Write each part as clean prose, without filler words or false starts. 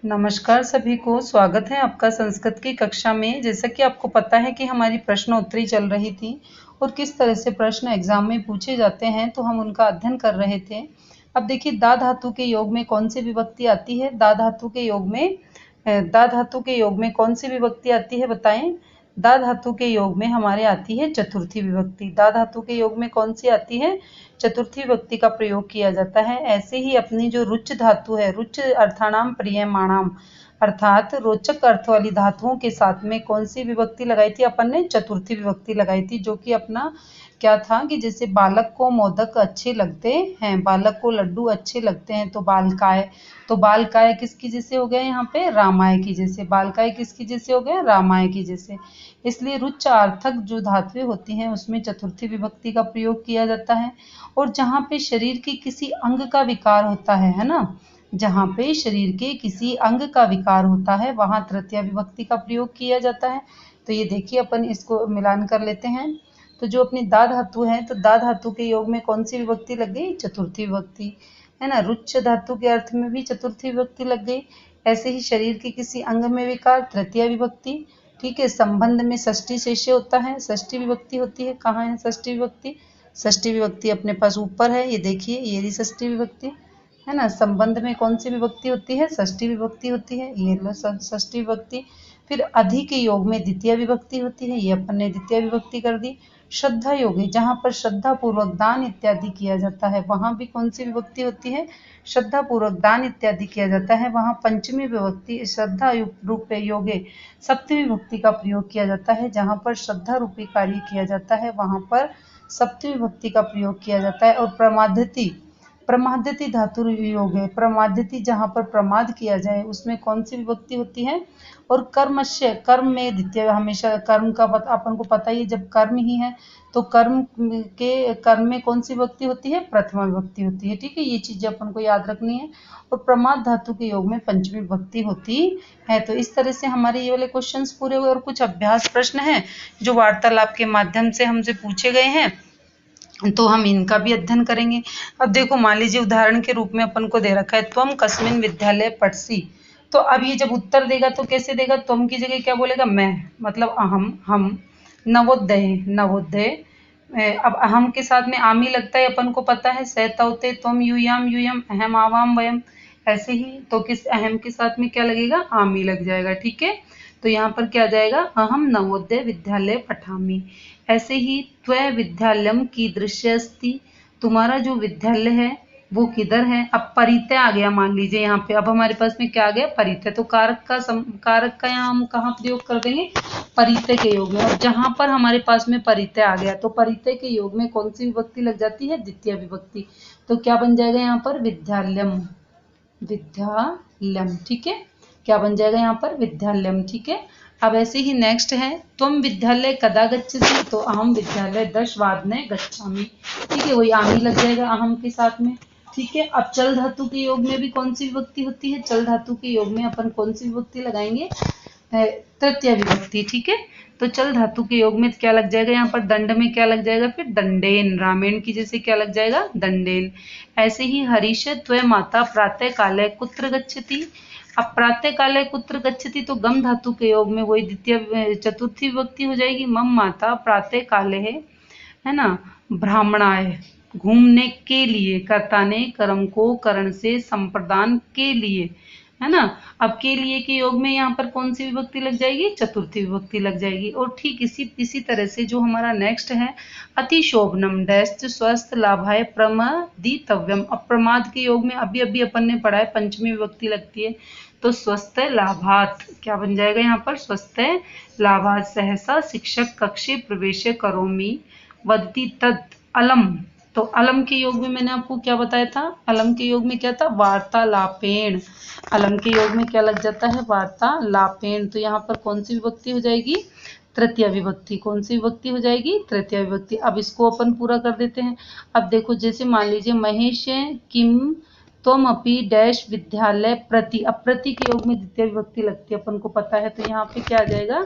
नमस्कार सभी को, स्वागत है आपका संस्कृत की कक्षा में। जैसा कि आपको पता है कि हमारी प्रश्नोत्तरी चल रही थी और किस तरह से प्रश्न एग्जाम में पूछे जाते हैं, तो हम उनका अध्ययन कर रहे थे। अब देखिए, दा धातु के योग में कौन सी विभक्ति आती है? दा धातु के योग में कौन सी विभक्ति आती है, बताएं। दा धातु के योग में हमारे आती है चतुर्थी विभक्ति। दा धातु के योग में कौन सी आती है? चतुर्थी विभक्ति का प्रयोग किया जाता है। ऐसे ही अपनी जो रुच धातु है, रुच अर्थानाम प्रियमाणाम, अर्थात रोचक अर्थ वाली धातुओं के साथ में कौन सी विभक्ति लगाई थी? अपन ने चतुर्थी विभक्ति लगाई थी, जो कि अपना क्या था कि जैसे बालक को मोदक अच्छे लगते हैं, बालक को लड्डू अच्छे लगते हैं, तो बालकाय। तो बालकाय किसकी जैसे हो गया यहाँ पे? रामाय की जैसे। बालकाय किसकी जैसे हो गया? रामाय की जैसे। इसलिए रुचार्थक जो धातुएं होती हैं उसमें चतुर्थी विभक्ति का प्रयोग किया जाता है। और जहाँ पे शरीर के किसी अंग का विकार होता है ना, जहाँ पे शरीर के किसी अंग का विकार होता है, वहां तृतीया विभक्ति का प्रयोग किया जाता है। तो ये देखिए, अपन इसको मिलान कर लेते हैं। तो जो अपनी दा धातु है, तो दा धातु के योग में कौन सी विभक्ति लग गई? चतुर्थी विभक्ति, है ना। रुच्च धातु के अर्थ में भी चतुर्थी विभक्ति लग गई। ऐसे ही शरीर के किसी अंग में विकार, तृतीया विभक्ति। ठीक है। संबंध में षष्ठी शेष्य होता है, षष्ठी विभक्ति होती है। कहाँ है षष्ठी विभक्ति? षष्ठी विभक्ति अपने पास ऊपर है, ये देखिए, ये रही षष्ठी विभक्ति, है ना। संबंध में कौन सी विभक्ति होती है? षष्ठी विभक्ति होती है, ये लो षष्ठी विभक्ति। फिर अधि के योग में द्वितीय विभक्ति होती है, ये अपन ने द्वितीय विभक्ति कर दी। श्रद्धा योग है, जहाँ पर श्रद्धा पूर्वक दान इत्यादि किया जाता है, वहां भी कौन सी विभक्ति होती है? श्रद्धा पूर्वक दान इत्यादि किया जाता है, वहां पंचमी विभक्ति श्रद्धा रूप योगे सप्तमी विभक्ति का प्रयोग किया जाता है। जहाँ पर श्रद्धा रूपी कार्य किया जाता है, वहां पर सप्तमी विभक्ति का प्रयोग किया जाता है। और प्रमादति, प्रमादति धातु योग है। प्रमादति, जहाँ पर प्रमाद किया जाए, उसमें कौन सी विभक्ति होती है? और कर्मस्य, कर्म में द्वितीय, हमेशा कर्म का अपन को पता ही है, जब कर्म ही है तो कर्म में कौन सी विभक्ति होती है? प्रथमा विभक्ति होती है। ठीक है, ये चीजें अपन को याद रखनी है। और प्रमाद धातु के योग में पंचमी विभक्ति होती है। तो इस तरह से हमारे ये वाले क्वेश्चंस पूरे हुए। और कुछ अभ्यास प्रश्न हैं जो वार्तालाप के माध्यम से हमसे पूछे गए हैं, तो हम इनका भी अध्ययन करेंगे। अब देखो, मान लीजिए उदाहरण के रूप में अपन को दे रखा है, त्वम कस्मिन विद्यालय पठसी। तो अब ये जब उत्तर देगा तो कैसे देगा? त्वम की जगह क्या बोलेगा? मैं, मतलब अहम, हम। नवोदय, नवोदय। अब अहम के साथ में आमी लगता है, अपन को पता है। सैतवते, त्वम यूयाम, यूयम, अहम आवाम वयम। ऐसे ही तो किस अहम के साथ में क्या लगेगा? आमी लग जाएगा। ठीक है, तो यहाँ पर क्या जाएगा? अहम नवोदय विद्यालय पठामी। ऐसे ही त्वय विद्यालयम कीदृश्य अस्ति, तुम्हारा जो विद्यालय है वो किधर है? अब परितय आ गया, मान लीजिए यहाँ पे। अब हमारे पास में क्या आ गया? परितय। तो कारक का यहाँ हम कहाँ प्रयोग कर देंगे? परितय के योग में। और जहां पर हमारे पास में परितय आ गया, तो परितय के योग में कौन सी विभक्ति लग जाती है? द्वितीय विभक्ति। तो क्या बन जाएगा यहाँ पर? विद्यालयम, विद्यालयम। ठीक है, क्या बन जाएगा यहाँ पर? विद्यालयम। ठीक है। अब ऐसे ही नेक्स्ट है, तुम विद्यालय कदा गच्छति, तो अहम विद्यालय 10 वादने गच्छामि। ठीक है, वही आमी लग जाएगा अहम के साथ में। ठीक है। अब चल धातु के योग में भी कौन सी विभक्ति होती है? चल धातु के योग में अपन कौन सी विभक्ति लगाएंगे? तृतीय विभक्ति। ठीक है, तो चल धातु के योग में क्या लग जाएगा यहाँ पर? दंड में क्या लग जाएगा? फिर दंडेन, रामेण की जैसे क्या लग जाएगा? दंडेन। ऐसे ही हरीश त्वय माता प्रातः काले कुत्र गच्छति। अब प्रातः काले कुत्र गच्छति, तो गम धातु के योग में वही द्वितीय चतुर्थी विभक्ति हो जाएगी। मम माता प्रातः काले है ना, ब्राह्मणाय, घूमने के लिए। कर्ता ने कर्म को करण से संप्रदान के लिए, है ना। अब के लिए के योग में यहाँ पर कौन सी विभक्ति लग जाएगी? चतुर्थी विभक्ति लग जाएगी। और ठीक इसी तरह से जो हमारा नेक्स्ट है, अतिशोभनम डैश स्वस्थ लाभाय प्रमदितव्यम। अब प्रमाद के योग में अभी अभी अपन ने पढ़ा है, पंचमी विभक्ति लगती है। तो स्वस्थ लाभात क्या बन जाएगा यहाँ पर? स्वस्थ लाभात सहसा शिक्षक कक्षे प्रवेश करोमि वदति तद अलम। तो अलम के योग में मैंने आपको क्या बताया था? अलम के योग में क्या था? वार्तालापेण। अलम के योग में क्या लग जाता है? वार्तालापेण। तो यहाँ पर कौन सी विभक्ति हो जाएगी? तृतीय विभक्ति। कौन सी विभक्ति हो जाएगी? तृतीय विभक्ति। अब इसको अपन पूरा कर देते हैं। अब देखो, जैसे मान लीजिए महेश किम त्वम अपि डैश विद्यालय प्रति। अब प्रति के योग में द्वितीय विभक्ति लगती है, अपन को पता है। तो यहाँ पे क्या आ जाएगा?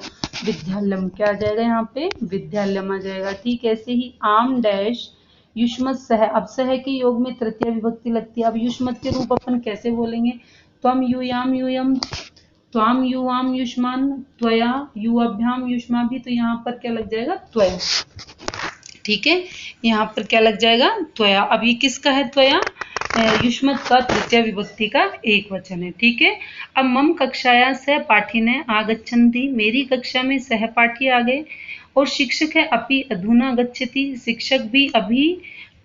विद्यालयम। क्या आ जाएगा यहाँ पे? विद्यालयम आ जाएगा। ठीक, ऐसे ही आम डैश युष्मत सह। अब सह के योग में तृतीय विभक्ति लगती है। अब युष्मत के रूप अपन कैसे बोलेंगे? त्वम यूयाम यूयम, त्वाम युवाम युष्मान, त्वया युवाभ्याम युष्माभि, तो यहाँ पर क्या लग जाएगा? त्वया। ठीक है, यहाँ पर क्या लग जाएगा? त्वया। अब ये किसका है त्वया? युष्मत का तृतीय विभक्ति का एक वचन है। ठीक है, अब मम कक्षाया सहपाठिने आगच्छन्ति, मेरी कक्षा में सहपाठी आ गए। और शिक्षक है अपि अधुना गच्छति, शिक्षक भी अभी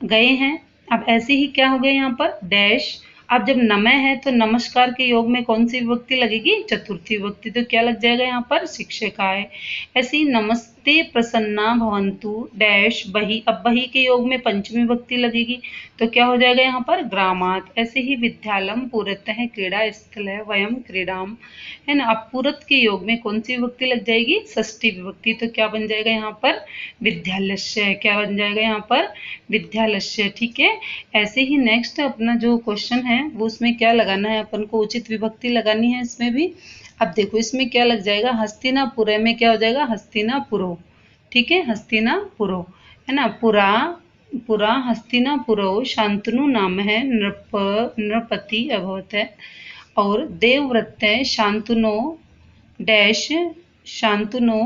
गए हैं। अब ऐसे ही क्या हो गया यहाँ पर? डैश। अब जब नमः है तो नमस्कार के योग में कौन सी विभक्ति लगेगी? चतुर्थी विभक्ति। तो क्या लग जाएगा यहाँ पर? शिक्षकाय। ऐसे ही नमस्ते प्रसन्ना भवन्तु डैश बहि, अब बहि के योग में पंचमी विभक्ति लगेगी, तो क्या हो जाएगा यहाँ पर? ग्रामात्। ऐसे ही विद्यालम पुरतः क्रीड़ा स्थल है, वयम क्रीडाम, है ना। अब पुरत के योग में कौन सी विभक्ति लग जाएगी? षष्ठी विभक्ति। तो क्या बन जाएगा यहाँ पर? विद्यालस्य। क्या बन जाएगा यहाँ पर? विद्यालस्य। ठीक है, ऐसे ही नेक्स्ट अपना जो क्वेश्चन है वो उसमें क्या लगाना है अपन को? उचित विभक्ति लगानी है इसमें भी। अब देखो इसमें क्या लग जाएगा? हस्तिनापुर में क्या हो जाएगा? हस्तिनापुरो। ठीक है, हस्तिनापुरो, है ना। पुरा, पुरा हस्तिनापुरो शांतनु नाम है, नृपति अभवत है। और देवव्रत शांतनो डैश, शांतनो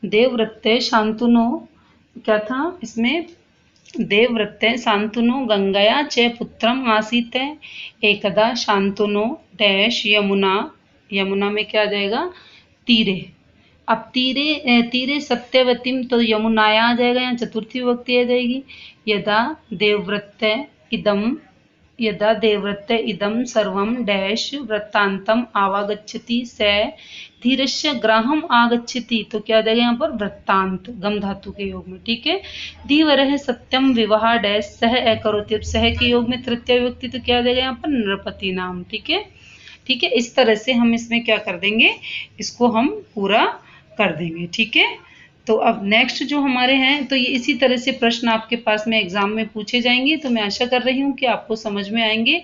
देवव्रत शांतनो, क्या था इसमें? देवव्रत शांतनु गंगया च पुत्रम आसीत, एकदा शांतनु डैश यमुना, यमुना में क्या आ जाएगा? तीरे। अब तीरे, तीरे सत्यवतीम, तो यमुनाया आ जाएगा, यहाँ चतुर्थी विभक्ति आ जाएगी। यदा देवव्रत इदम, यदा देवव्रत इदम सर्वम डैश वृत्तांतम आवागच्छति स धीरस्य ग्राहम आगच्छति, तो क्या आ जाएगा यहाँ पर? वृत्तांत, गम धातु के योग में। ठीक है, धीवरः सत्यम विवाह डैश सह अकरोति, अब सह के योग में तृतीय विभक्ति, तो क्या आ जाएगा यहाँ पर? नृपति नाम। ठीक है, ठीक है, इस तरह से हम इसमें क्या कर देंगे? इसको हम पूरा कर देंगे। ठीक है, तो अब नेक्स्ट जो हमारे हैं, तो ये इसी तरह से प्रश्न आपके पास में एग्जाम में पूछे जाएंगे। तो मैं आशा कर रही हूँ कि आपको समझ में आएंगे।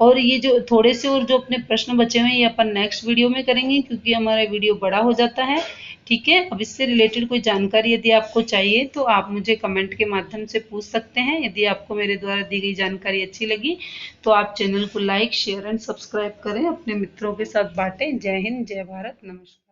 और ये जो थोड़े से और जो अपने प्रश्न बचे हुए हैं ये अपन नेक्स्ट वीडियो में करेंगे, क्योंकि हमारा वीडियो बड़ा हो जाता है। ठीक है, अब इससे रिलेटेड कोई जानकारी यदि आपको चाहिए तो आप मुझे कमेंट के माध्यम से पूछ सकते हैं। यदि आपको मेरे द्वारा दी गई जानकारी अच्छी लगी तो आप चैनल को लाइक, शेयर एंड सब्सक्राइब करें, अपने मित्रों के साथ बांटें। जय हिंद, जय भारत, नमस्कार।